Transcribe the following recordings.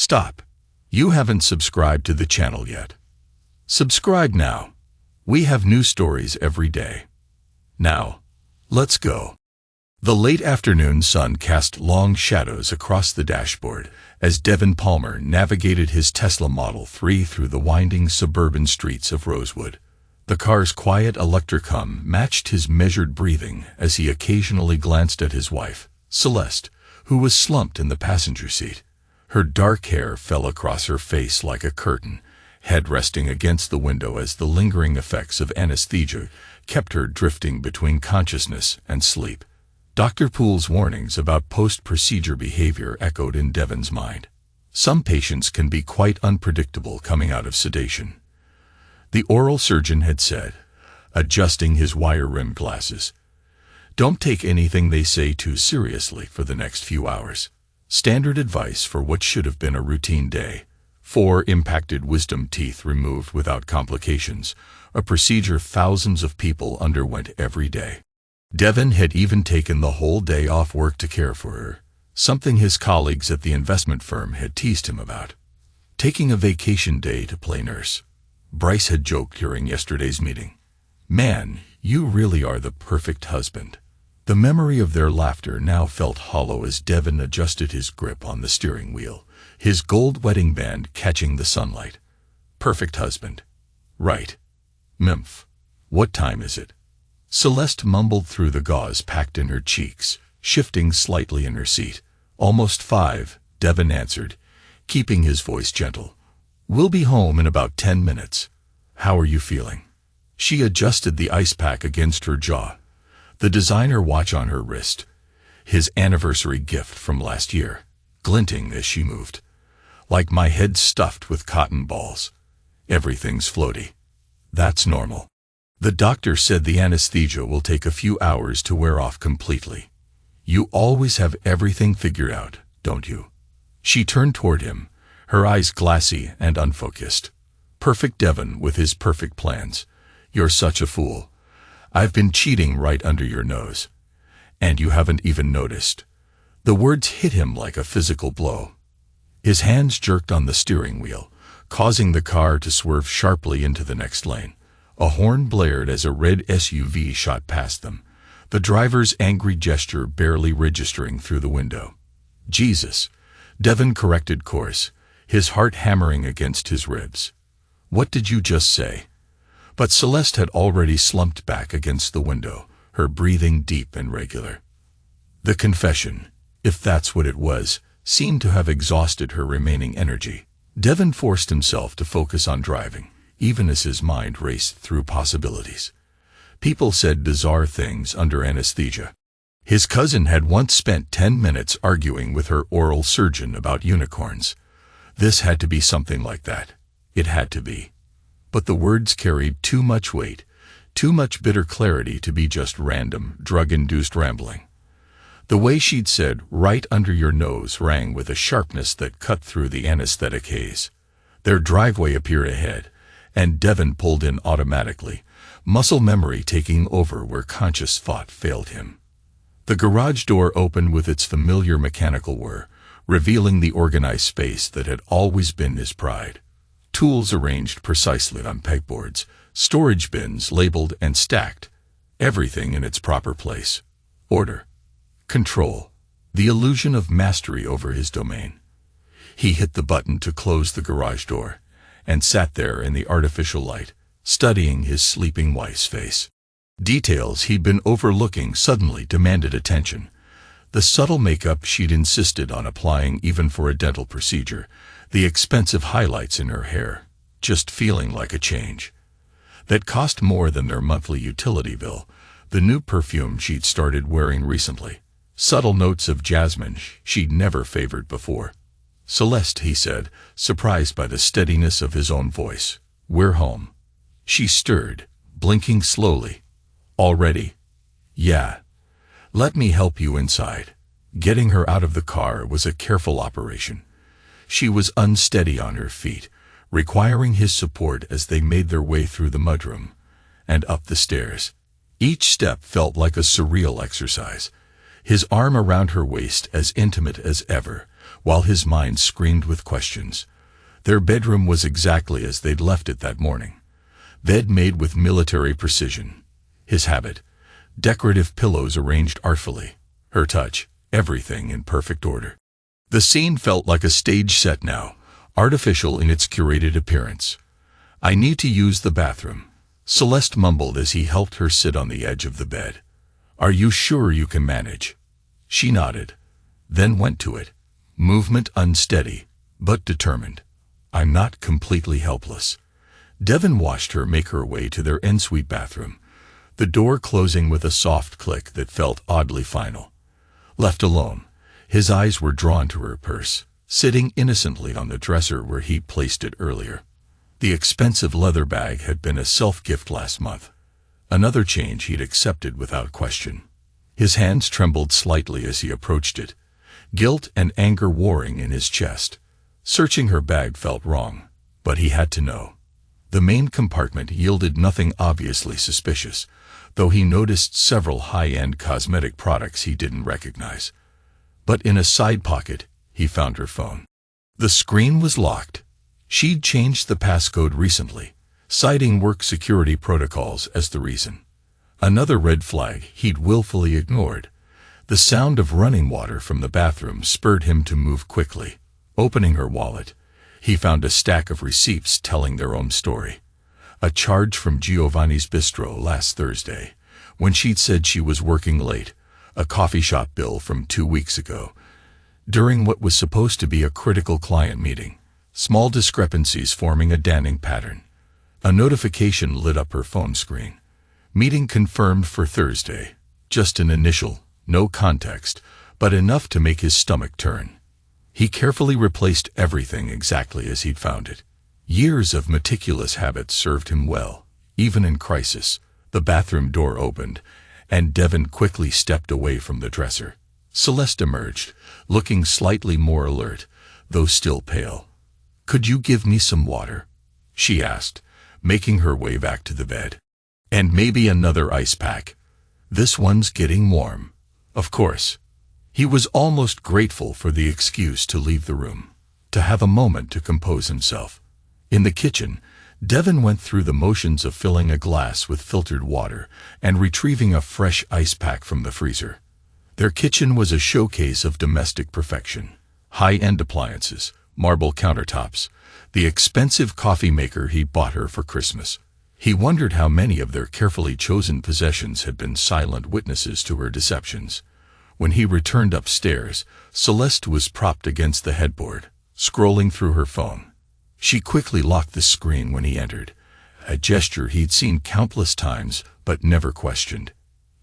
Stop. You haven't subscribed to the channel yet. Subscribe now. We have new stories every day. Now, let's go. The late afternoon sun cast long shadows across the dashboard as Devin Palmer navigated his Tesla Model 3 through the winding suburban streets of Rosewood. The car's quiet electric hum matched his measured breathing as he occasionally glanced at his wife, Celeste, who was slumped in the passenger seat. Her dark hair fell across her face like a curtain, head resting against the window as the lingering effects of anesthesia kept her drifting between consciousness and sleep. Dr. Poole's warnings about post-procedure behavior echoed in Devin's mind. Some patients can be quite unpredictable coming out of sedation. The oral surgeon had said, adjusting his wire-rimmed glasses. Don't take anything they say too seriously for the next few hours. Standard advice for what should have been a routine day. 4 impacted wisdom teeth removed without complications, a procedure thousands of people underwent every day. Devin had even taken the whole day off work to care for her, something his colleagues at the investment firm had teased him about. Taking a vacation day to play nurse. Bryce had joked during yesterday's meeting. Man, you really are the perfect husband. The memory of their laughter now felt hollow as Devin adjusted his grip on the steering wheel, his gold wedding band catching the sunlight. Perfect husband. Right. Mimph. What time is it? Celeste mumbled through the gauze packed in her cheeks, shifting slightly in her seat. Almost 5, Devin answered, keeping his voice gentle. We'll be home in about 10 minutes. How are you feeling? She adjusted the ice pack against her jaw, the designer watch on her wrist, his anniversary gift from last year, glinting as she moved. Like my head stuffed with cotton balls. Everything's floaty. That's normal. The doctor said the anesthesia will take a few hours to wear off completely. You always have everything figured out, don't you? She turned toward him, her eyes glassy and unfocused. Perfect Devin with his perfect plans. You're such a fool. I've been cheating right under your nose. And you haven't even noticed. The words hit him like a physical blow. His hands jerked on the steering wheel, causing the car to swerve sharply into the next lane. A horn blared as a red SUV shot past them, the driver's angry gesture barely registering through the window. Jesus. Devin corrected course, his heart hammering against his ribs. What did you just say? But Celeste had already slumped back against the window, her breathing deep and regular. The confession, if that's what it was, seemed to have exhausted her remaining energy. Devin forced himself to focus on driving, even as his mind raced through possibilities. People said bizarre things under anesthesia. His cousin had once spent 10 minutes arguing with her oral surgeon about unicorns. This had to be something like that. It had to be. But the words carried too much weight, too much bitter clarity to be just random, drug-induced rambling. The way she'd said, right under your nose, rang with a sharpness that cut through the anesthetic haze. Their driveway appeared ahead, and Devin pulled in automatically, muscle memory taking over where conscious thought failed him. The garage door opened with its familiar mechanical whir, revealing the organized space that had always been his pride. Tools arranged precisely on pegboards, storage bins labeled and stacked, everything in its proper place. Order. Control. The illusion of mastery over his domain. He hit the button to close the garage door, and sat there in the artificial light, studying his sleeping wife's face. Details he'd been overlooking suddenly demanded attention. The subtle makeup she'd insisted on applying even for a dental procedure, the expensive highlights in her hair, just feeling like a change. That cost more than their monthly utility bill, the new perfume she'd started wearing recently. Subtle notes of jasmine she'd never favored before. Celeste, he said, surprised by the steadiness of his own voice. We're home. She stirred, blinking slowly. Already? Yeah. Let me help you inside. Getting her out of the car was a careful operation. She was unsteady on her feet, requiring his support as they made their way through the mudroom and up the stairs. Each step felt like a surreal exercise, his arm around her waist as intimate as ever, while his mind screamed with questions. Their bedroom was exactly as they'd left it that morning. Bed made with military precision. His habit, decorative pillows arranged artfully. Her touch, everything in perfect order. The scene felt like a stage set now, artificial in its curated appearance. "I need to use the bathroom," Celeste mumbled as he helped her sit on the edge of the bed. "Are you sure you can manage?" She nodded, then went to it, movement unsteady, but determined. "I'm not completely helpless." Devon watched her make her way to their ensuite bathroom, the door closing with a soft click that felt oddly final. Left alone, his eyes were drawn to her purse, sitting innocently on the dresser where he placed it earlier. The expensive leather bag had been a self-gift last month, another change he'd accepted without question. His hands trembled slightly as he approached it, guilt and anger warring in his chest. Searching her bag felt wrong, but he had to know. The main compartment yielded nothing obviously suspicious, though he noticed several high-end cosmetic products he didn't recognize. But in a side pocket, he found her phone. The screen was locked. She'd changed the passcode recently, citing work security protocols as the reason. Another red flag he'd willfully ignored. The sound of running water from the bathroom spurred him to move quickly. Opening her wallet, he found a stack of receipts telling their own story. A charge from Giovanni's Bistro last Thursday, when she'd said she was working late. A coffee shop bill from 2 weeks ago, during what was supposed to be a critical client meeting. Small discrepancies forming a damning pattern. A notification lit up her phone screen. Meeting confirmed for Thursday. Just an initial, no context, but enough to make his stomach turn. He carefully replaced everything exactly as he'd found it. Years of meticulous habits served him well, even in crisis. The bathroom door opened, and Devon quickly stepped away from the dresser. Celeste emerged, looking slightly more alert, though still pale. "Could you give me some water?" she asked, making her way back to the bed. "And maybe another ice pack. This one's getting warm." Of course. He was almost grateful for the excuse to leave the room, to have a moment to compose himself. In the kitchen, Devon went through the motions of filling a glass with filtered water and retrieving a fresh ice pack from the freezer. Their kitchen was a showcase of domestic perfection. High-end appliances, marble countertops, the expensive coffee maker he bought her for Christmas. He wondered how many of their carefully chosen possessions had been silent witnesses to her deceptions. When he returned upstairs, Celeste was propped against the headboard, scrolling through her phone. She quickly locked the screen when he entered, a gesture he'd seen countless times but never questioned.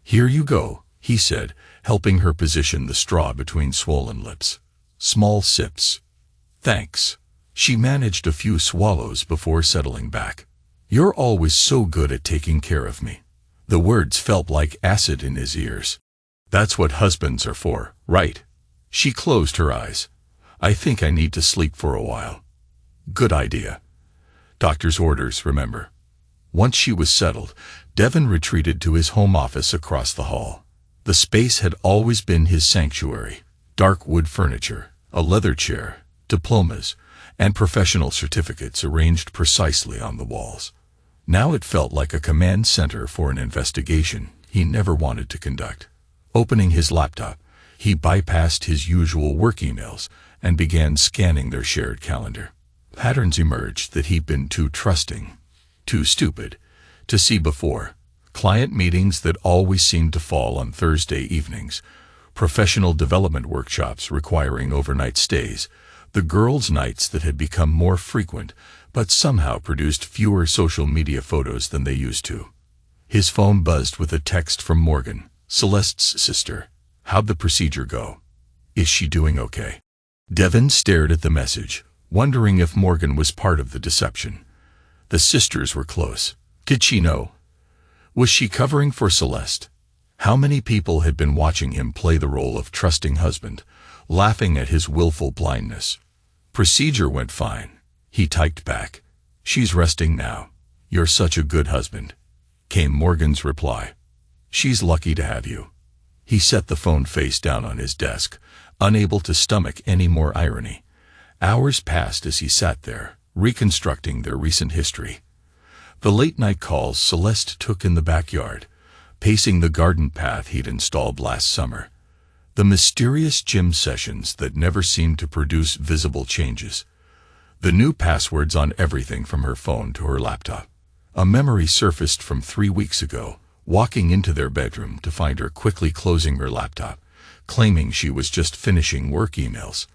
"Here you go," he said, helping her position the straw between swollen lips. "Small sips." "Thanks." She managed a few swallows before settling back. "You're always so good at taking care of me." The words felt like acid in his ears. "That's what husbands are for, right?" She closed her eyes. "I think I need to sleep for a while." "Good idea. Doctor's orders, remember." Once she was settled, Devon retreated to his home office across the hall. The space had always been his sanctuary. Dark wood furniture, a leather chair, diplomas, and professional certificates arranged precisely on the walls. Now it felt like a command center for an investigation he never wanted to conduct. Opening his laptop, he bypassed his usual work emails and began scanning their shared calendar. Patterns emerged that he'd been too trusting, too stupid, to see before. Client meetings that always seemed to fall on Thursday evenings, professional development workshops requiring overnight stays, the girls' nights that had become more frequent but somehow produced fewer social media photos than they used to. His phone buzzed with a text from Morgan, Celeste's sister. "How'd the procedure go? Is she doing okay?" Devon stared at the message, wondering if Morgan was part of the deception. The sisters were close. Did she know? Was she covering for Celeste? How many people had been watching him play the role of trusting husband, laughing at his willful blindness? "Procedure went fine," he typed back. "She's resting now. You're such a good husband," came Morgan's reply. "She's lucky to have you." He set the phone face down on his desk, unable to stomach any more irony. Hours passed as he sat there, reconstructing their recent history. The late-night calls Celeste took in the backyard, pacing the garden path he'd installed last summer. The mysterious gym sessions that never seemed to produce visible changes. The new passwords on everything from her phone to her laptop. A memory surfaced from 3 weeks ago, walking into their bedroom to find her quickly closing her laptop, claiming she was just finishing work emails.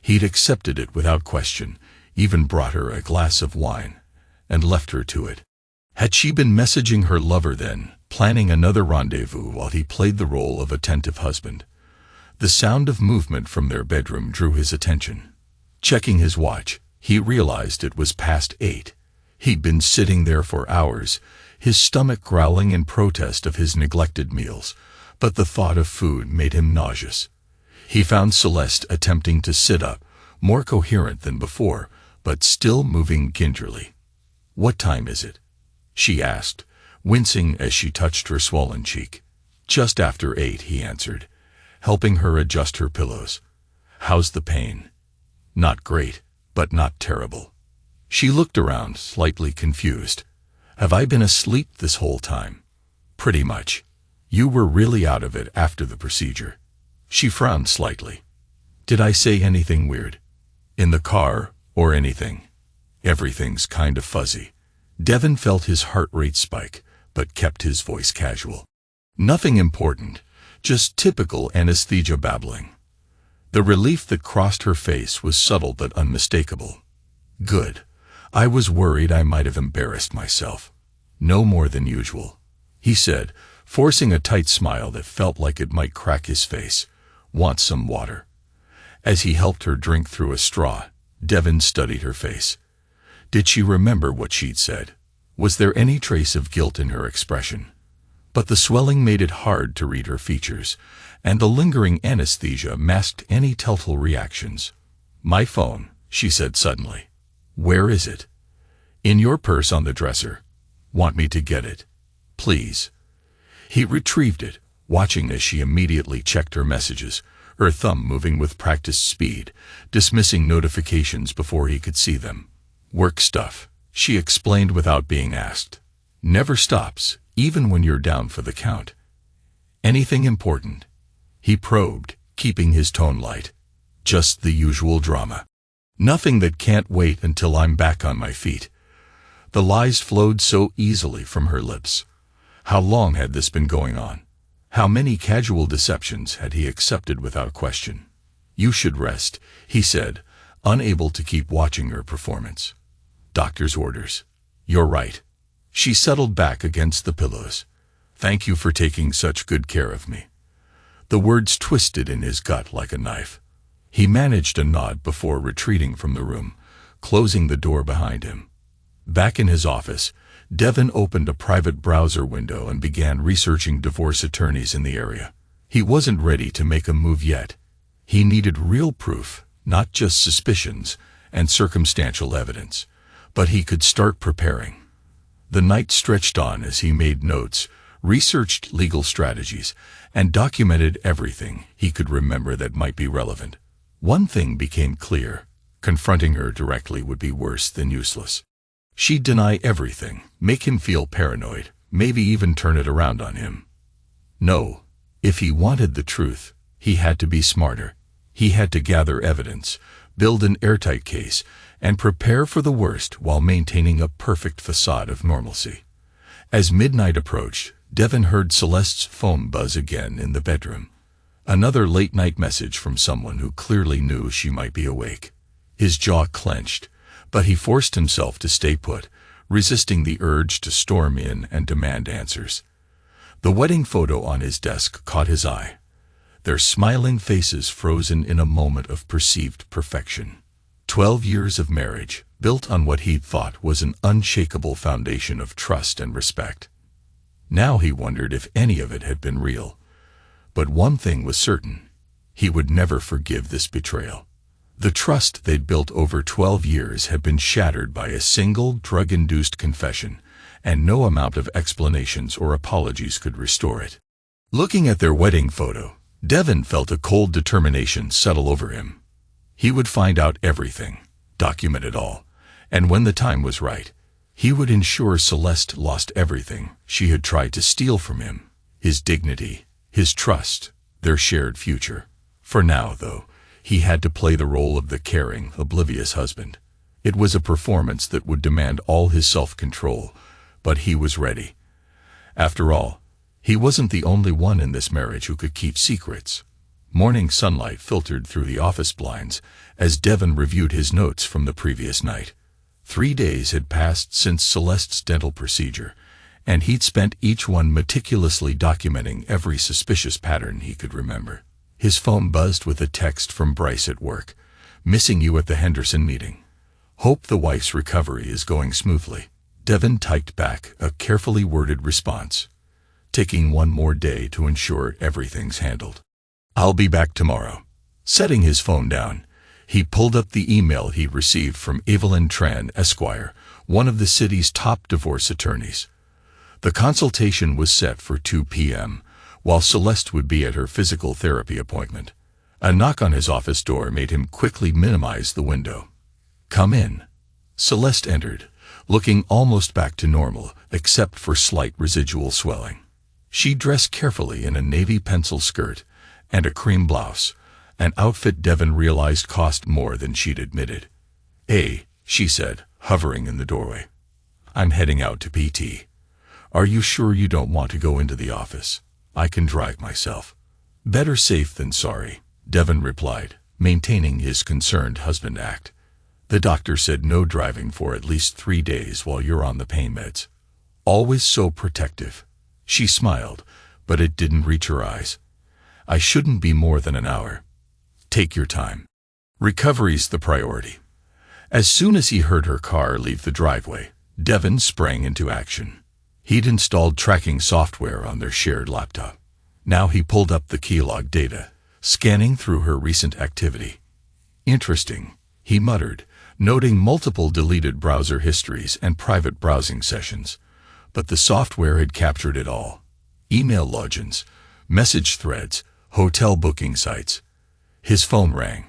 He'd accepted it without question, even brought her a glass of wine, and left her to it. Had she been messaging her lover then, planning another rendezvous while he played the role of attentive husband? The sound of movement from their bedroom drew his attention. Checking his watch, he realized it was past 8. He'd been sitting there for hours, his stomach growling in protest of his neglected meals, but the thought of food made him nauseous. He found Celeste attempting to sit up, more coherent than before, but still moving gingerly. "What time is it?" she asked, wincing as she touched her swollen cheek. "Just after 8, he answered, helping her adjust her pillows. "How's the pain?" "Not great, but not terrible." She looked around, slightly confused. "Have I been asleep this whole time?" "Pretty much. You were really out of it after the procedure." She frowned slightly. "Did I say anything weird? In the car, or anything?" "Everything's kind of fuzzy." Devin felt his heart rate spike, but kept his voice casual. "Nothing important, just typical anesthesia babbling." The relief that crossed her face was subtle but unmistakable. "Good. I was worried I might have embarrassed myself." "No more than usual," he said, forcing a tight smile that felt like it might crack his face. "Want some water?" As he helped her drink through a straw, Devin studied her face. Did she remember what she'd said? Was there any trace of guilt in her expression? But the swelling made it hard to read her features, and the lingering anesthesia masked any telltale reactions. "My phone," she said suddenly. "Where is it?" "In your purse on the dresser." "Want me to get it?" "Please." He retrieved it, watching as she immediately checked her messages, her thumb moving with practiced speed, dismissing notifications before he could see them. "Work stuff," she explained without being asked. "Never stops, even when you're down for the count." "Anything important?" He probed, keeping his tone light. "Just the usual drama. Nothing that can't wait until I'm back on my feet." The lies flowed so easily from her lips. How long had this been going on? How many casual deceptions had he accepted without question? "You should rest," he said, unable to keep watching her performance. "Doctor's orders." "You're right." She settled back against the pillows. "Thank you for taking such good care of me." The words twisted in his gut like a knife. He managed a nod before retreating from the room, closing the door behind him. Back in his office, Devin opened a private browser window and began researching divorce attorneys in the area. He wasn't ready to make a move yet. He needed real proof, not just suspicions and circumstantial evidence, but he could start preparing. The night stretched on as he made notes, researched legal strategies, and documented everything he could remember that might be relevant. One thing became clear: confronting her directly would be worse than useless. She'd deny everything, make him feel paranoid, maybe even turn it around on him. No, if he wanted the truth, he had to be smarter. He had to gather evidence, build an airtight case, and prepare for the worst while maintaining a perfect facade of normalcy. As midnight approached, Devin heard Celeste's phone buzz again in the bedroom. Another late-night message from someone who clearly knew she might be awake. His jaw clenched, but he forced himself to stay put, resisting the urge to storm in and demand answers. The wedding photo on his desk caught his eye, their smiling faces frozen in a moment of perceived perfection. 12 years of marriage, built on what he'd thought was an unshakable foundation of trust and respect. Now he wondered if any of it had been real. But one thing was certain: he would never forgive this betrayal. The trust they'd built over 12 years had been shattered by a single drug-induced confession, and no amount of explanations or apologies could restore it. Looking at their wedding photo, Devin felt a cold determination settle over him. He would find out everything, document it all, and when the time was right, he would ensure Celeste lost everything she had tried to steal from him: his dignity, his trust, their shared future. For now, though, he had to play the role of the caring, oblivious husband. It was a performance that would demand all his self-control, but he was ready. After all, he wasn't the only one in this marriage who could keep secrets. Morning sunlight filtered through the office blinds as Devin reviewed his notes from the previous night. 3 days had passed since Celeste's dental procedure, and he'd spent each one meticulously documenting every suspicious pattern he could remember. His phone buzzed with a text from Bryce at work: "Missing you at the Henderson meeting. Hope the wife's recovery is going smoothly." Devin typed back a carefully worded response: "Taking one more day to ensure everything's handled. I'll be back tomorrow." Setting his phone down, he pulled up the email he received from Evelyn Tran, Esquire, one of the city's top divorce attorneys. The consultation was set for 2 p.m., while Celeste would be at her physical therapy appointment. A knock on his office door made him quickly minimize the window. "Come in." Celeste entered, looking almost back to normal, except for slight residual swelling. She dressed carefully in a navy pencil skirt and a cream blouse, an outfit Devin realized cost more than she'd admitted. "Hey," she said, hovering in the doorway. "I'm heading out to PT. Are you sure you don't want to go into the office? I can drive myself." "Better safe than sorry," Devin replied, maintaining his concerned husband act. "The doctor said no driving for at least 3 days while you're on the pain meds." Always so protective. She smiled, but it didn't reach her eyes. "I shouldn't be more than an hour. Take your time. Recovery's the priority." As soon as he heard her car leave the driveway, Devin sprang into action. He'd installed tracking software on their shared laptop. Now he pulled up the keylog data, scanning through her recent activity. "Interesting," he muttered, noting multiple deleted browser histories and private browsing sessions. But the software had captured it all. Email logins, message threads, hotel booking sites. His phone rang.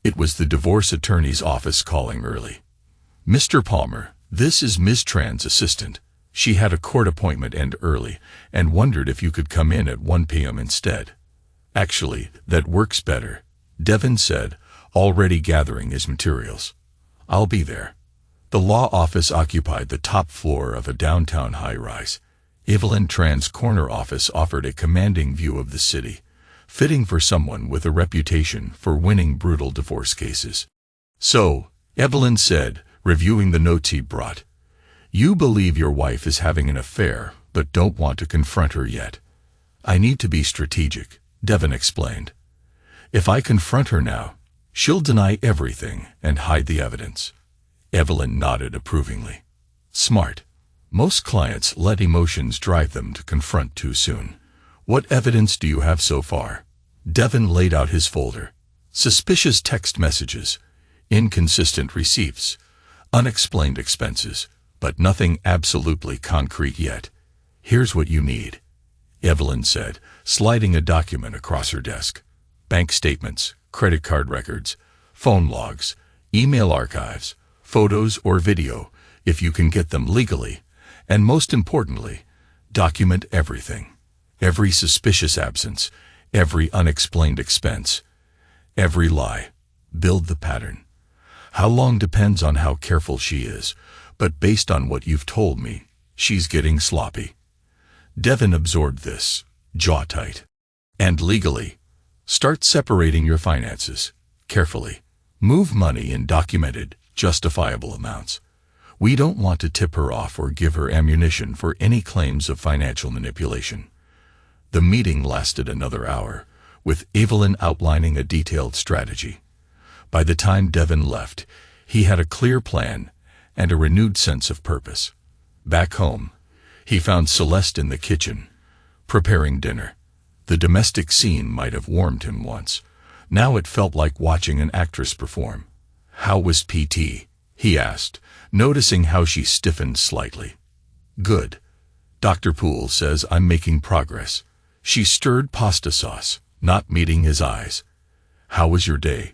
It was the divorce attorney's office calling early. "Mr. Palmer, this is Ms. Tran's assistant. She had a court appointment end early and wondered if you could come in at 1 p.m. instead." "Actually, that works better," Devin said, already gathering his materials. "I'll be there." The law office occupied the top floor of a downtown high-rise. Evelyn Tran's corner office offered a commanding view of the city, fitting for someone with a reputation for winning brutal divorce cases. "So," Evelyn said, reviewing the notes he brought, "you believe your wife is having an affair, but don't want to confront her yet." "I need to be strategic," Devin explained. "If I confront her now, she'll deny everything and hide the evidence." Evelyn nodded approvingly. "Smart. Most clients let emotions drive them to confront too soon. What evidence do you have so far?" Devin laid out his folder. Suspicious text messages, inconsistent receipts, unexplained expenses, but nothing absolutely concrete yet. "Here's what you need," Evelyn said, sliding a document across her desk. "Bank statements, credit card records, phone logs, email archives, photos or video, if you can get them legally, and most importantly, document everything. Every suspicious absence, every unexplained expense, every lie. Build the pattern. How long depends on how careful she is, but based on what you've told me, she's getting sloppy." Devin absorbed this, jaw tight. "And legally, start separating your finances, carefully. Move money in documented, justifiable amounts. We don't want to tip her off or give her ammunition for any claims of financial manipulation." The meeting lasted another hour, with Evelyn outlining a detailed strategy. By the time Devin left, he had a clear plan and a renewed sense of purpose. Back home, he found Celeste in the kitchen, preparing dinner. The domestic scene might have warmed him once. Now it felt like watching an actress perform. "How was PT?" he asked, noticing how she stiffened slightly. "Good. Dr. Poole says I'm making progress." She stirred pasta sauce, not meeting his eyes. How was your day?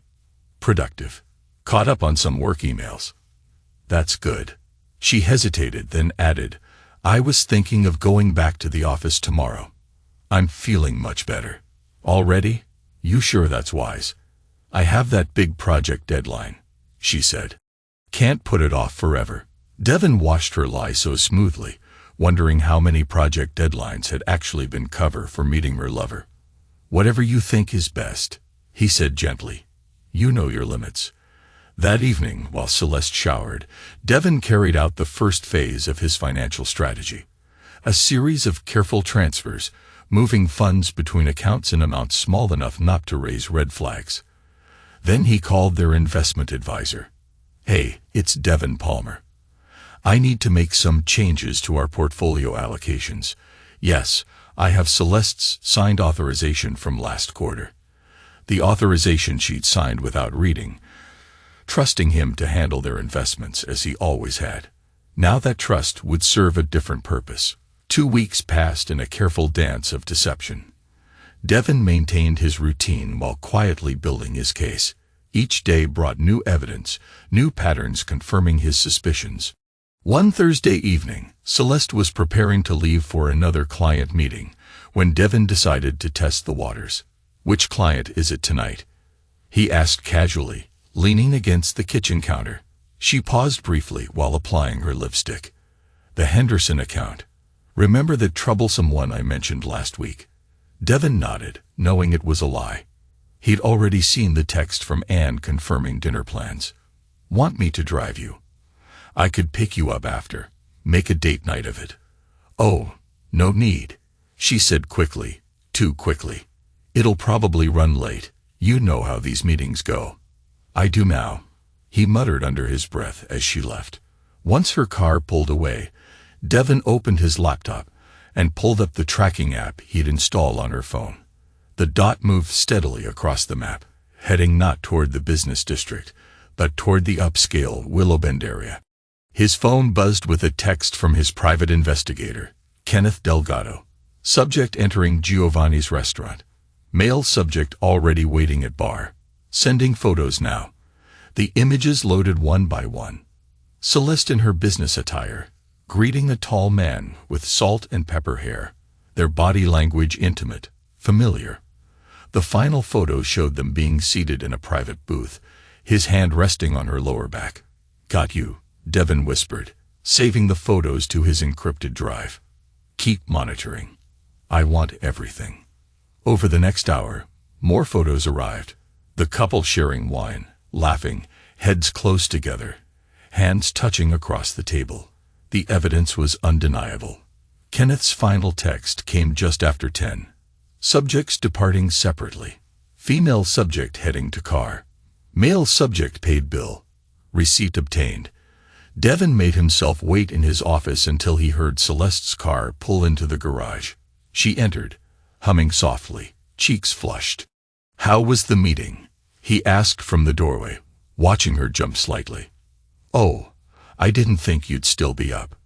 Productive. Caught up on some work emails. That's good. She hesitated, then added, I was thinking of going back to the office tomorrow. I'm feeling much better. Already? You sure that's wise? I have that big project deadline, she said. Can't put it off forever. Devon watched her lie so smoothly, wondering how many project deadlines had actually been cover for meeting her lover. Whatever you think is best, he said gently. You know your limits. That evening, while Celeste showered, Devon carried out the first phase of his financial strategy. A series of careful transfers, moving funds between accounts in amounts small enough not to raise red flags. Then he called their investment advisor. Hey, it's Devon Palmer. I need to make some changes to our portfolio allocations. Yes, I have Celeste's signed authorization from last quarter. The authorization she'd signed without reading, trusting him to handle their investments as he always had. Now that trust would serve a different purpose. 2 weeks passed in a careful dance of deception. Devon maintained his routine while quietly building his case. Each day brought new evidence, new patterns confirming his suspicions. One Thursday evening, Celeste was preparing to leave for another client meeting when Devon decided to test the waters. Which client is it tonight? He asked casually, leaning against the kitchen counter. She paused briefly while applying her lipstick. The Henderson account. Remember that troublesome one I mentioned last week? Devon nodded, knowing it was a lie. He'd already seen the text from Anne confirming dinner plans. Want me to drive you? I could pick you up after. Make a date night of it. Oh, no need, she said quickly, too quickly. It'll probably run late. You know how these meetings go. I do now, he muttered under his breath as she left. Once her car pulled away, Devon opened his laptop and pulled up the tracking app he'd installed on her phone. The dot moved steadily across the map, heading not toward the business district, but toward the upscale Willowbend area. His phone buzzed with a text from his private investigator, Kenneth Delgado. Subject entering Giovanni's restaurant. Male subject already waiting at bar. Sending photos now. The images loaded one by one. Celeste in her business attire, greeting a tall man with salt and pepper hair, their body language intimate, familiar. The final photo showed them being seated in a private booth, his hand resting on her lower back. Got you, Devon whispered, saving the photos to his encrypted drive. Keep monitoring. I want everything. Over the next hour, more photos arrived. The couple sharing wine, laughing, heads close together, hands touching across the table. The evidence was undeniable. Kenneth's final text came just after 10. Subjects departing separately. Female subject heading to car. Male subject paid bill. Receipt obtained. Devon made himself wait in his office until he heard Celeste's car pull into the garage. She entered, humming softly, cheeks flushed. How was the meeting? He asked from the doorway, watching her jump slightly. Oh, I didn't think you'd still be up.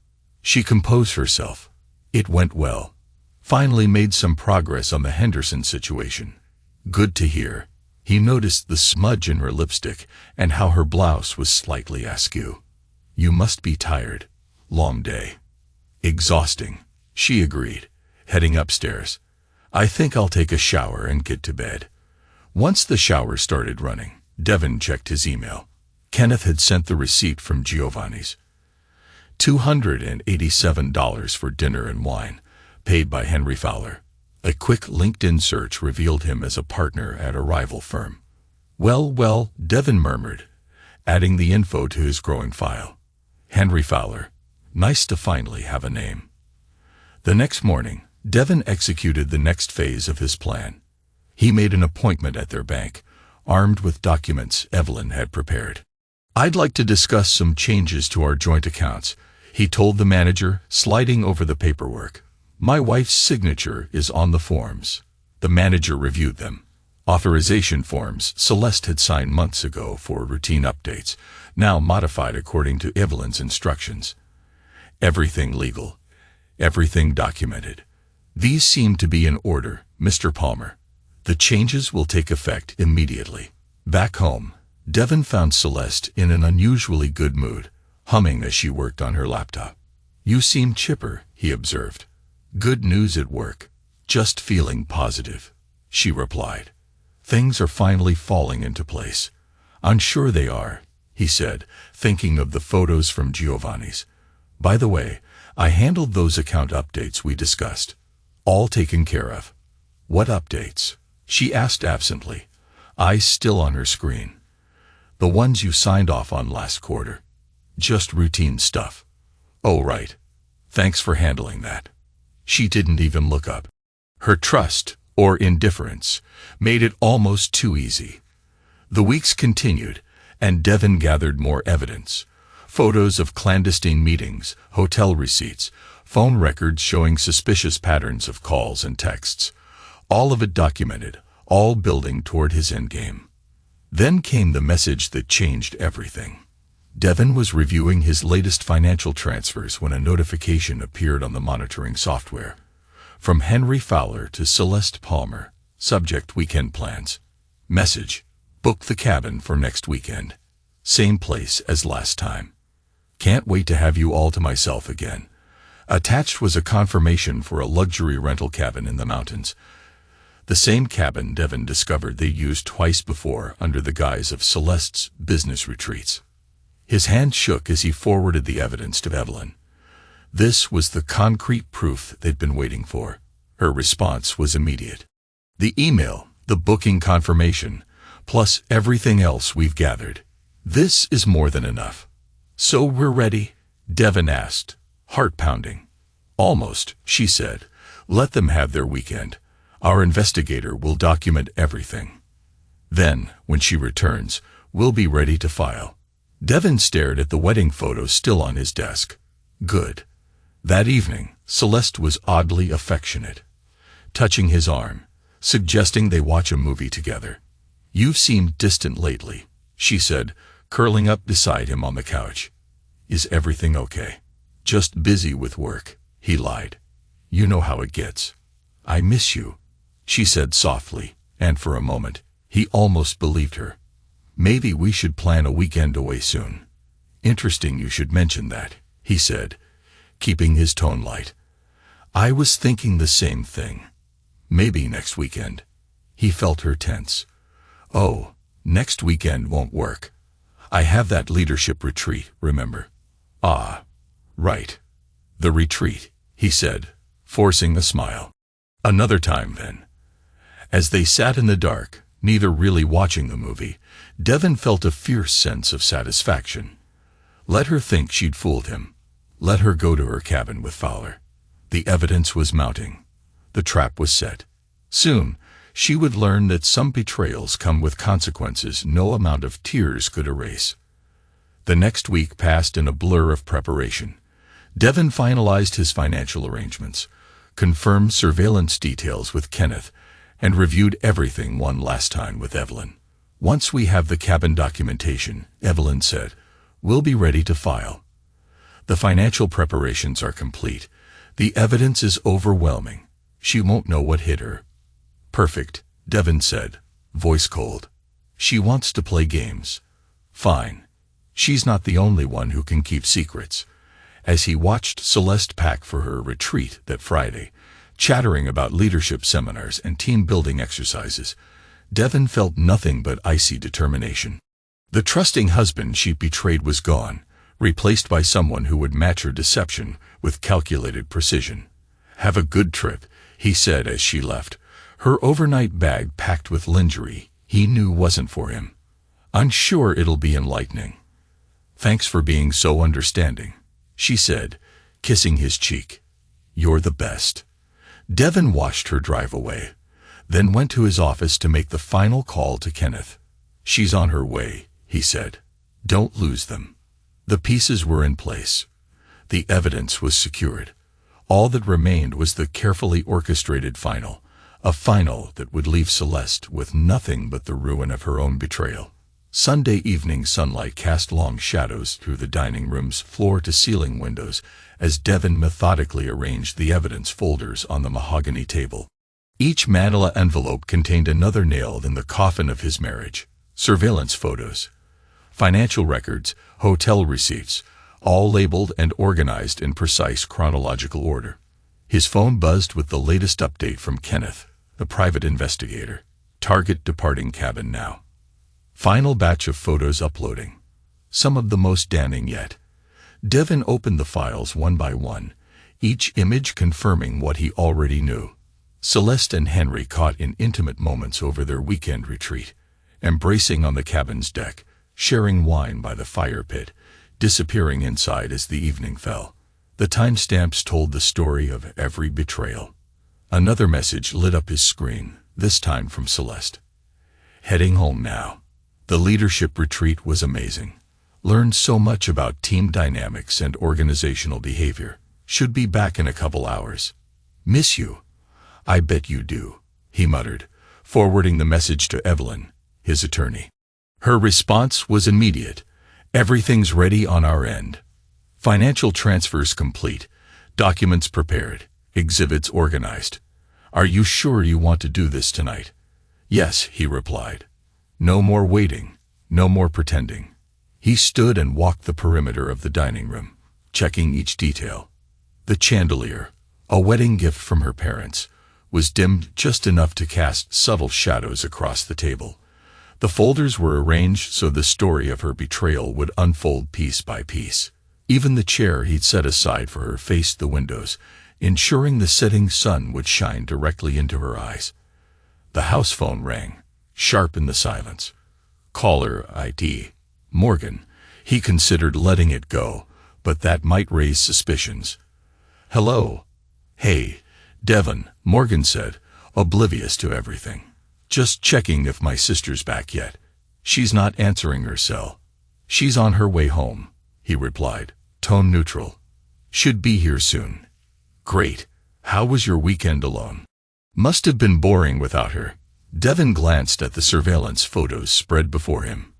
She composed herself. It went well. Finally made some progress on the Henderson situation. Good to hear. He noticed the smudge in her lipstick and how her blouse was slightly askew. You must be tired. Long day. Exhausting, she agreed, heading upstairs. I think I'll take a shower and get to bed. Once the shower started running, Devon checked his email. Kenneth had sent the receipt from Giovanni's. $287 for dinner and wine, paid by Henry Fowler. A quick LinkedIn search revealed him as a partner at a rival firm. Well, Devon murmured, adding the info to his growing file. Henry Fowler. Nice to finally have a name. The next morning, Devon executed the next phase of his plan. He made an appointment at their bank, armed with documents Evelyn had prepared. I'd like to discuss some changes to our joint accounts, he told the manager, sliding over the paperwork. My wife's signature is on the forms. The manager reviewed them. Authorization forms Celeste had signed months ago for routine updates, now modified according to Evelyn's instructions. Everything legal. Everything documented. These seem to be in order, Mr. Palmer. The changes will take effect immediately. Back home, Devon found Celeste in an unusually good mood, humming as she worked on her laptop. "You seem chipper," he observed. "Good news at work." "Just feeling positive," she replied. "Things are finally falling into place." "I'm sure they are," he said, thinking of the photos from Giovanni's. "By the way, I handled those account updates we discussed. All taken care of." "What updates?" she asked absently, eyes still on her screen. "The ones you signed off on last quarter. Just routine stuff." "Oh, right. Thanks for handling that." She didn't even look up. Her trust, or indifference, made it almost too easy. The weeks continued, and Devon gathered more evidence. Photos of clandestine meetings, hotel receipts, phone records showing suspicious patterns of calls and texts. All of it documented, all building toward his endgame. Then came the message that changed everything. Devon was reviewing his latest financial transfers when a notification appeared on the monitoring software. From Henry Fowler to Celeste Palmer. Subject: weekend plans. Message: book the cabin for next weekend. Same place as last time. Can't wait to have you all to myself again. Attached was a confirmation for a luxury rental cabin in the mountains. The same cabin Devon discovered they used twice before under the guise of Celeste's business retreats. His hand shook as he forwarded the evidence to Evelyn. This was the concrete proof they'd been waiting for. Her response was immediate. "The email, the booking confirmation, plus everything else we've gathered. This is more than enough." "So we're ready?" Devon asked, heart pounding. "Almost," she said. "Let them have their weekend. Our investigator will document everything. Then, when she returns, we'll be ready to file." Devon stared at the wedding photos still on his desk. Good. That evening, Celeste was oddly affectionate, touching his arm, suggesting they watch a movie together. "You've seemed distant lately," she said, curling up beside him on the couch. "Is everything okay?" "Just busy with work," he lied. "You know how it gets." "I miss you," she said softly, and for a moment, he almost believed her. "Maybe we should plan a weekend away soon." "Interesting you should mention that," he said, keeping his tone light. "I was thinking the same thing. Maybe next weekend." He felt her tense. "Oh, next weekend won't work. I have that leadership retreat, remember?" "Ah, right. The retreat," he said, forcing a smile. "Another time, then." As they sat in the dark, neither really watching the movie, Devon felt a fierce sense of satisfaction. Let her think she'd fooled him. Let her go to her cabin with Fowler. The evidence was mounting. The trap was set. Soon, she would learn that some betrayals come with consequences no amount of tears could erase. The next week passed in a blur of preparation. Devon finalized his financial arrangements, confirmed surveillance details with Kenneth, and reviewed everything one last time with Evelyn. "Once we have the cabin documentation," Evelyn said, "we'll be ready to file. The financial preparations are complete. The evidence is overwhelming. She won't know what hit her." "Perfect," Devon said, voice cold. "She wants to play games. Fine. She's not the only one who can keep secrets." As he watched Celeste pack for her retreat that Friday, chattering about leadership seminars and team-building exercises, Devon felt nothing but icy determination. The trusting husband she betrayed was gone, replaced by someone who would match her deception with calculated precision. "Have a good trip," he said as she left, her overnight bag packed with lingerie he knew wasn't for him. "I'm sure it'll be enlightening." "Thanks for being so understanding," she said, kissing his cheek. "You're the best." Devon watched her drive away, then went to his office to make the final call to Kenneth. "She's on her way," he said. "Don't lose them." The pieces were in place. The evidence was secured. All that remained was the carefully orchestrated final, a final that would leave Celeste with nothing but the ruin of her own betrayal. Sunday evening sunlight cast long shadows through the dining room's floor-to-ceiling windows as Devon methodically arranged the evidence folders on the mahogany table. Each manila envelope contained another nail in the coffin of his marriage: surveillance photos, financial records, hotel receipts, all labeled and organized in precise chronological order. His phone buzzed with the latest update from Kenneth, the private investigator. Target departing cabin now. Final batch of photos uploading. Some of the most damning yet. Devon opened the files one by one, each image confirming what he already knew. Celeste and Henry caught in intimate moments over their weekend retreat, embracing on the cabin's deck, sharing wine by the fire pit, disappearing inside as the evening fell. The timestamps told the story of every betrayal. Another message lit up his screen, this time from Celeste. Heading home now. The leadership retreat was amazing. Learned so much about team dynamics and organizational behavior. Should be back in a couple hours. Miss you. I bet you do, he muttered, forwarding the message to Evelyn, his attorney. Her response was immediate. Everything's ready on our end. Financial transfers complete, documents prepared, exhibits organized. Are you sure you want to do this tonight? Yes, he replied. No more waiting, no more pretending. He stood and walked the perimeter of the dining room, checking each detail. The chandelier, a wedding gift from her parents, was dimmed just enough to cast subtle shadows across the table. The folders were arranged so the story of her betrayal would unfold piece by piece. Even the chair he'd set aside for her faced the windows, ensuring the setting sun would shine directly into her eyes. The house phone rang, sharp in the silence. Caller ID. Morgan. He considered letting it go, but that might raise suspicions. Hello. Hey, Devon, Morgan said, oblivious to everything. Just checking if my sister's back yet. She's not answering her cell. She's on her way home, he replied, tone neutral. Should be here soon. Great. How was your weekend alone? Must have been boring without her. Devon glanced at the surveillance photos spread before him.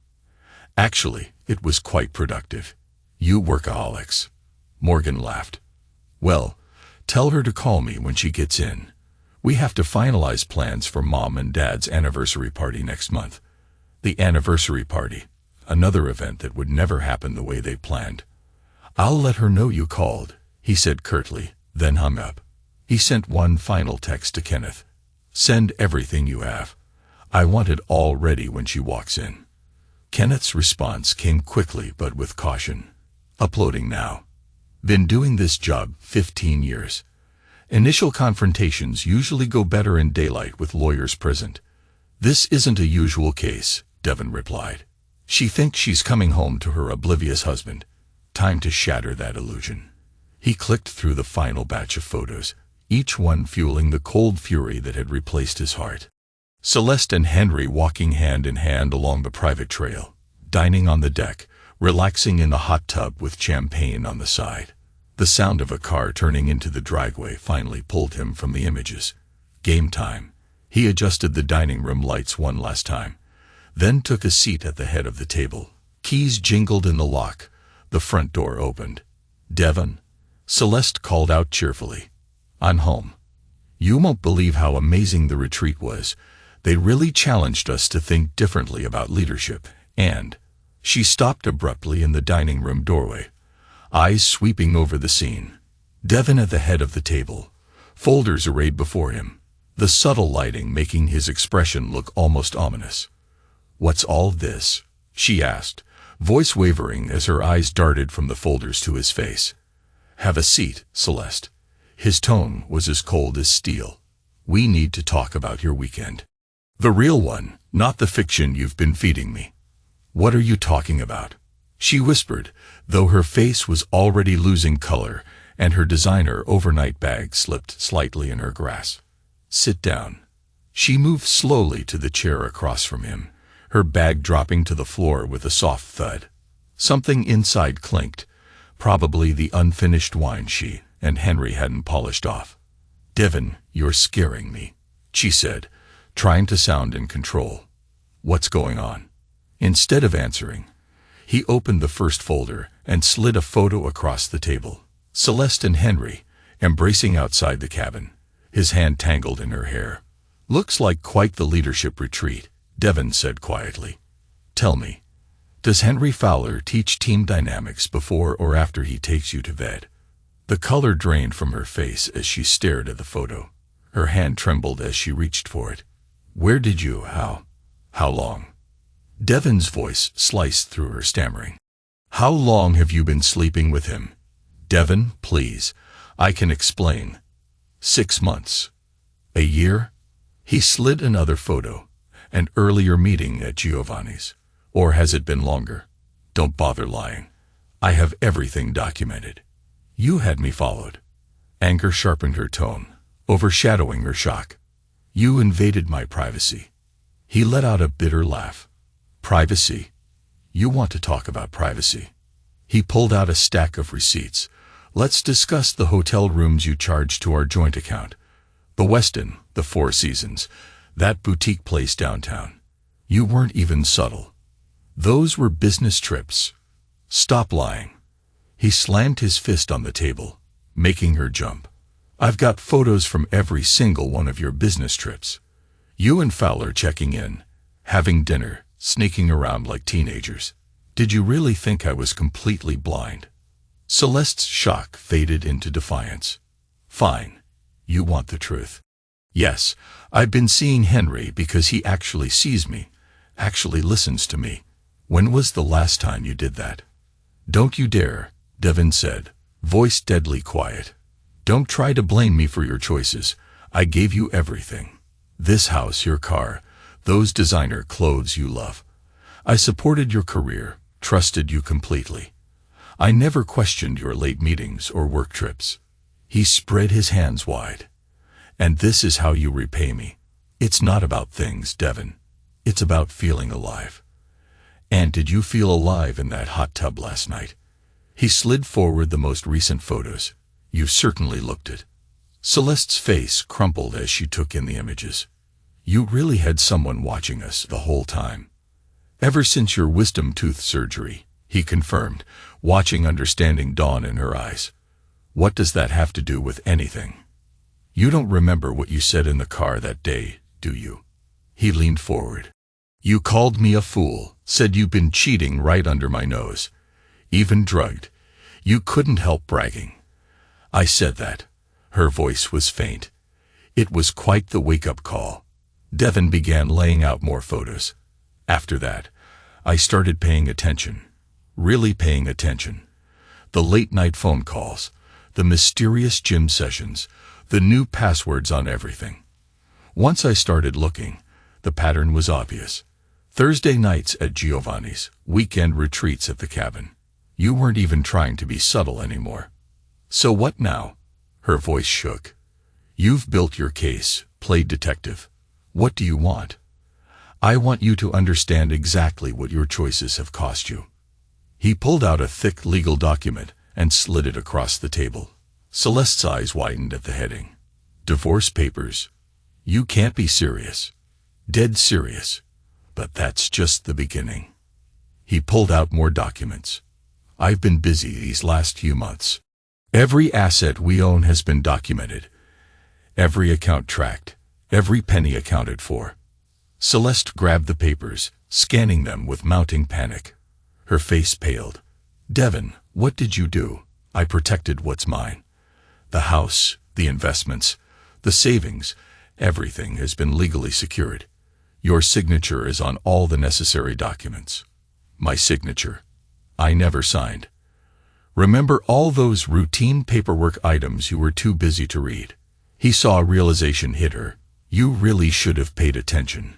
Actually, it was quite productive. You workaholics. Morgan laughed. Well, tell her to call me when she gets in. We have to finalize plans for Mom and Dad's anniversary party next month. The anniversary party, another event that would never happen the way they planned. I'll let her know you called, he said curtly, then hung up. He sent one final text to Kenneth. Send everything you have. I want it all ready when she walks in. Kenneth's response came quickly but with caution. Uploading now. Been doing this job 15 years. Initial confrontations usually go better in daylight with lawyers present. This isn't a usual case, Devon replied. She thinks she's coming home to her oblivious husband. Time to shatter that illusion. He clicked through the final batch of photos, each one fueling the cold fury that had replaced his heart. Celeste and Henry walking hand in hand along the private trail, dining on the deck, relaxing in the hot tub with champagne on the side. The sound of a car turning into the driveway finally pulled him from the images. Game time. He adjusted the dining room lights one last time, then took a seat at the head of the table. Keys jingled in the lock. The front door opened. Devon. Celeste called out cheerfully. I'm home. You won't believe how amazing the retreat was. They really challenged us to think differently about leadership, and... She stopped abruptly in the dining room doorway, eyes sweeping over the scene. Devon at the head of the table, folders arrayed before him, the subtle lighting making his expression look almost ominous. What's all this? She asked, voice wavering as her eyes darted from the folders to his face. Have a seat, Celeste. His tone was as cold as steel. We need to talk about your weekend. The real one, not the fiction you've been feeding me. What are you talking about? She whispered, though her face was already losing color and her designer overnight bag slipped slightly in her grasp. Sit down. She moved slowly to the chair across from him, her bag dropping to the floor with a soft thud. Something inside clinked, probably the unfinished wine she and Henry hadn't polished off. Devon, you're scaring me, she said, trying to sound in control. What's going on? Instead of answering, he opened the first folder and slid a photo across the table. Celeste and Henry, embracing outside the cabin, his hand tangled in her hair. "Looks like quite the leadership retreat," Devon said quietly. "Tell me, does Henry Fowler teach team dynamics before or after he takes you to bed?" The color drained from her face as she stared at the photo. Her hand trembled as she reached for it. "Where did you, how long?" Devon's voice sliced through her stammering. "How long have you been sleeping with him?" "Devon, please, I can explain." 6 months. A year? He slid another photo. An earlier meeting at Giovanni's. Or has it been longer? Don't bother lying. I have everything documented. You had me followed. Anger sharpened her tone, overshadowing her shock. You invaded my privacy. He let out a bitter laugh. Privacy? You want to talk about privacy? He pulled out a stack of receipts. Let's discuss the hotel rooms you charged to our joint account. The Westin, the Four Seasons, that boutique place downtown. You weren't even subtle. Those were business trips. Stop lying. He slammed his fist on the table, making her jump. I've got photos from every single one of your business trips. You and Fowler checking in, having dinner, sneaking around like teenagers. Did you really think I was completely blind? Celeste's shock faded into defiance. Fine. You want the truth. Yes, I've been seeing Henry because he actually sees me, actually listens to me. When was the last time you did that? Don't you dare, Devon said, voice deadly quiet. Don't try to blame me for your choices. I gave you everything. This house, your car, those designer clothes you love. I supported your career, trusted you completely. I never questioned your late meetings or work trips. He spread his hands wide. And this is how you repay me. It's not about things, Devon. It's about feeling alive. And did you feel alive in that hot tub last night? He slid forward the most recent photos. You certainly looked it. Celeste's face crumpled as she took in the images. You really had someone watching us the whole time. Ever since your wisdom tooth surgery, he confirmed, watching understanding dawn in her eyes. What does that have to do with anything? You don't remember what you said in the car that day, do you? He leaned forward. You called me a fool, said you'd been cheating right under my nose. Even drugged. You couldn't help bragging. I said that. Her voice was faint. It was quite the wake-up call. Devon began laying out more photos. After that, I started paying attention. Really paying attention. The late-night phone calls, the mysterious gym sessions, the new passwords on everything. Once I started looking, the pattern was obvious. Thursday nights at Giovanni's, weekend retreats at the cabin. You weren't even trying to be subtle anymore. So what now? Her voice shook. You've built your case, played detective. What do you want? I want you to understand exactly what your choices have cost you. He pulled out a thick legal document and slid it across the table. Celeste's eyes widened at the heading. Divorce papers. You can't be serious. Dead serious. But that's just the beginning. He pulled out more documents. I've been busy these last few months. Every asset we own has been documented. Every account tracked. Every penny accounted for. Celeste grabbed the papers, scanning them with mounting panic. Her face paled. Devon, what did you do? I protected what's mine. The house, the investments, the savings, everything has been legally secured. Your signature is on all the necessary documents. My signature. I never signed. Remember all those routine paperwork items you were too busy to read? He saw a realization hit her. You really should have paid attention.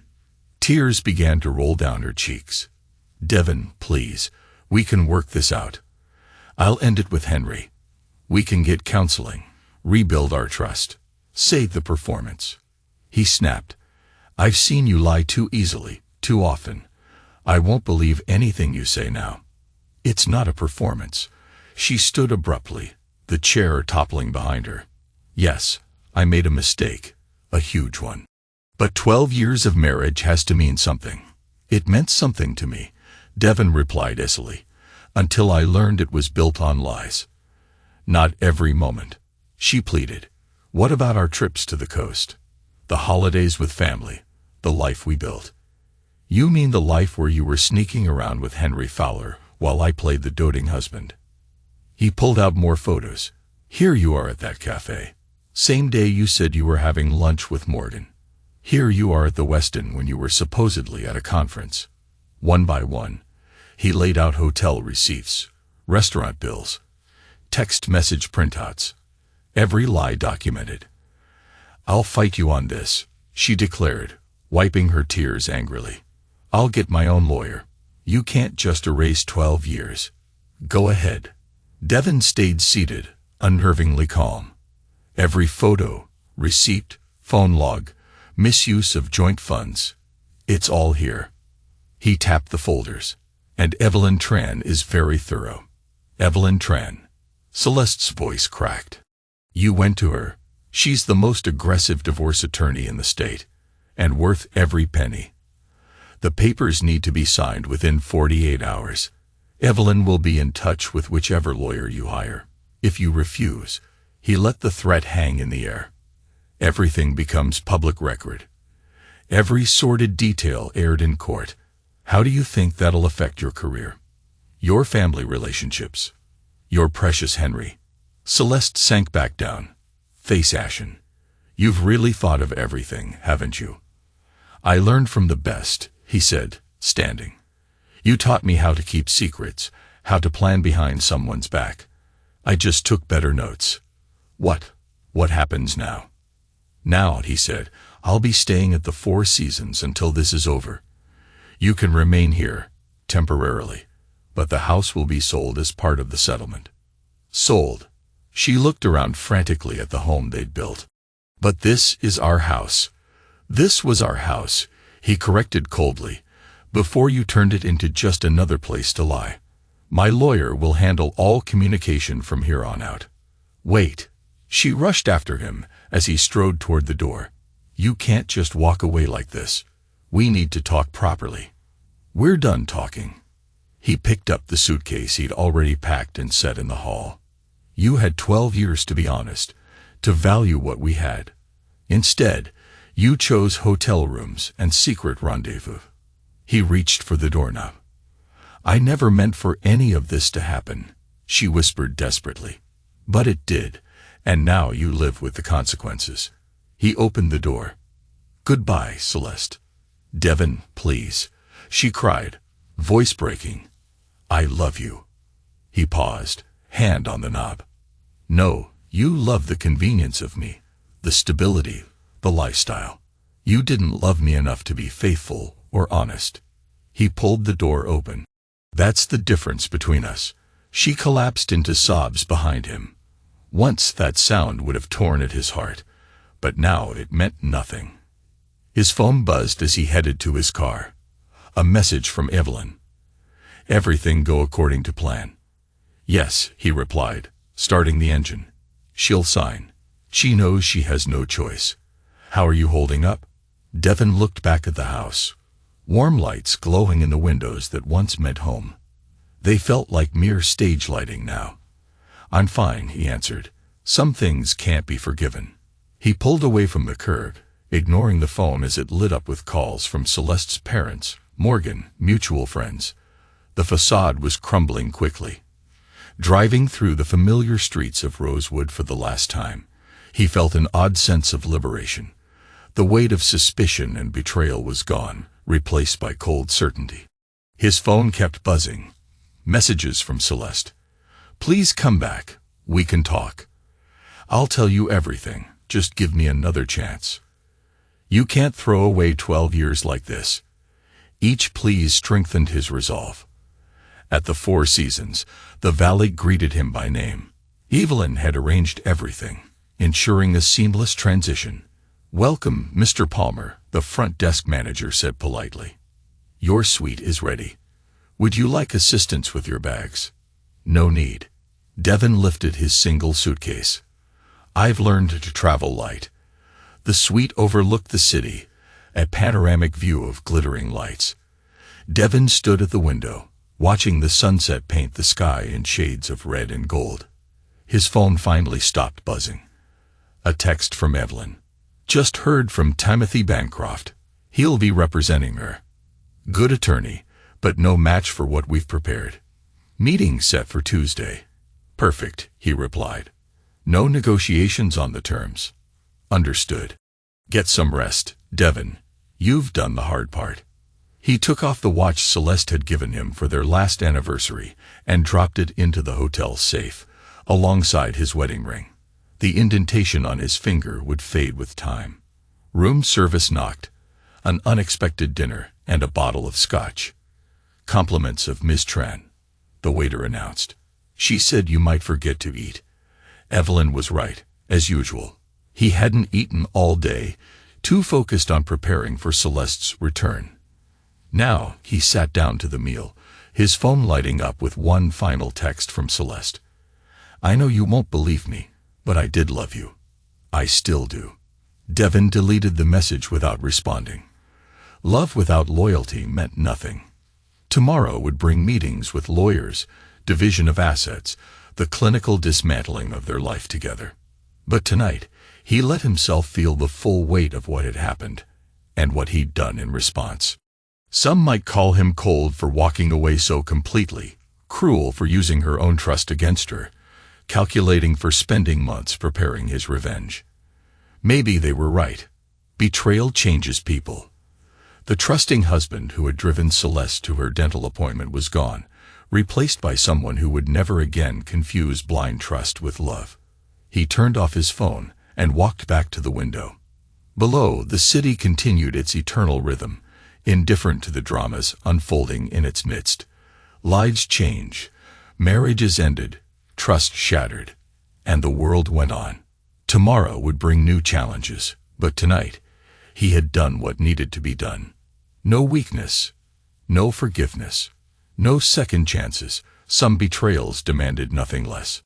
Tears began to roll down her cheeks. Devon, please, we can work this out. I'll end it with Henry. We can get counseling, rebuild our trust, save the performance. He snapped. I've seen you lie too easily, too often. I won't believe anything you say now. It's not a performance. She stood abruptly, the chair toppling behind her. Yes, I made a mistake, a huge one. But 12 years of marriage has to mean something. It meant something to me, Devon replied icily, until I learned it was built on lies. Not every moment, she pleaded. What about our trips to the coast? The holidays with family, the life we built. You mean the life where you were sneaking around with Henry Fowler while I played the doting husband? He pulled out more photos. Here you are at that cafe. Same day you said you were having lunch with Morgan. Here you are at the Westin when you were supposedly at a conference. One by one, he laid out hotel receipts, restaurant bills, text message printouts. Every lie documented. I'll fight you on this, she declared, wiping her tears angrily. I'll get my own lawyer. You can't just erase 12 years. Go ahead. Devon stayed seated, unnervingly calm. Every photo, receipt, phone log, misuse of joint funds. It's all here. He tapped the folders. And Evelyn Tran is very thorough. Evelyn Tran. Celeste's voice cracked. You went to her. She's the most aggressive divorce attorney in the state, and worth every penny. The papers need to be signed within 48 hours. Evelyn will be in touch with whichever lawyer you hire. If you refuse, he let the threat hang in the air. Everything becomes public record. Every sordid detail aired in court. How do you think that'll affect your career? Your family relationships? Your precious Henry? Celeste sank back down, face ashen. You've really thought of everything, haven't you? I learned from the best, he said, standing. You taught me how to keep secrets, how to plan behind someone's back. I just took better notes. What happens now? Now, he said, I'll be staying at the Four Seasons until this is over. You can remain here, temporarily, but the house will be sold as part of the settlement. Sold. She looked around frantically at the home they'd built. But this is our house. This was our house, he corrected coldly, before you turned it into just another place to lie. My lawyer will handle all communication from here on out. Wait. She rushed after him as he strode toward the door. You can't just walk away like this. We need to talk properly. We're done talking. He picked up the suitcase he'd already packed and set in the hall. You had 12 years to be honest, to value what we had. Instead, you chose hotel rooms and secret rendezvous. He reached for the doorknob. I never meant for any of this to happen, she whispered desperately. But it did, and now you live with the consequences. He opened the door. Goodbye, Celeste. Devon, please, she cried, voice breaking. I love you. He paused, hand on the knob. No, you love the convenience of me, the stability, the lifestyle. You didn't love me enough to be faithful or honest. He pulled the door open. That's the difference between us. She collapsed into sobs behind him. Once that sound would have torn at his heart, but now it meant nothing. His phone buzzed as he headed to his car. A message from Evelyn. Everything go according to plan. Yes, he replied, starting the engine. She'll sign. She knows she has no choice. How are you holding up? Devon looked back at the house. Warm lights glowing in the windows that once meant home. They felt like mere stage lighting now. I'm fine, he answered. Some things can't be forgiven. He pulled away from the curb, ignoring the phone as it lit up with calls from Celeste's parents, Morgan, mutual friends. The facade was crumbling quickly. Driving through the familiar streets of Rosewood for the last time, he felt an odd sense of liberation. The weight of suspicion and betrayal was gone, replaced by cold certainty. His phone kept buzzing. Messages from Celeste. Please come back. We can talk. I'll tell you everything. Just give me another chance. You can't throw away 12 years like this. Each please strengthened his resolve. At the Four Seasons, the valet greeted him by name. Evelyn had arranged everything, ensuring a seamless transition. Welcome, Mr. Palmer, the front desk manager said politely. Your suite is ready. Would you like assistance with your bags? No need. Devon lifted his single suitcase. I've learned to travel light. The suite overlooked the city, a panoramic view of glittering lights. Devon stood at the window, watching the sunset paint the sky in shades of red and gold. His phone finally stopped buzzing. A text from Evelyn. Just heard from Timothy Bancroft. He'll be representing her. Good attorney, but no match for what we've prepared. Meeting set for Tuesday. Perfect, he replied. No negotiations on the terms. Understood. Get some rest, Devon. You've done the hard part. He took off the watch Celeste had given him for their last anniversary and dropped it into the hotel safe, alongside his wedding ring. The indentation on his finger would fade with time. Room service knocked. An unexpected dinner and a bottle of scotch. Compliments of Miss Tran, the waiter announced. She said you might forget to eat. Evelyn was right, as usual. He hadn't eaten all day, too focused on preparing for Celeste's return. Now he sat down to the meal, his phone lighting up with one final text from Celeste. I know you won't believe me, but I did love you. I still do. Devon deleted the message without responding. Love without loyalty meant nothing. Tomorrow would bring meetings with lawyers, division of assets, the clinical dismantling of their life together. But tonight, he let himself feel the full weight of what had happened, and what he'd done in response. Some might call him cold for walking away so completely, cruel for using her own trust against her, calculating for spending months preparing his revenge. Maybe they were right. Betrayal changes people. The trusting husband who had driven Celeste to her dental appointment was gone, replaced by someone who would never again confuse blind trust with love. He turned off his phone and walked back to the window. Below, the city continued its eternal rhythm, indifferent to the dramas unfolding in its midst. Lives change, marriages ended, trust shattered, and the world went on. Tomorrow would bring new challenges, but tonight, he had done what needed to be done. No weakness, no forgiveness, no second chances. Some betrayals demanded nothing less.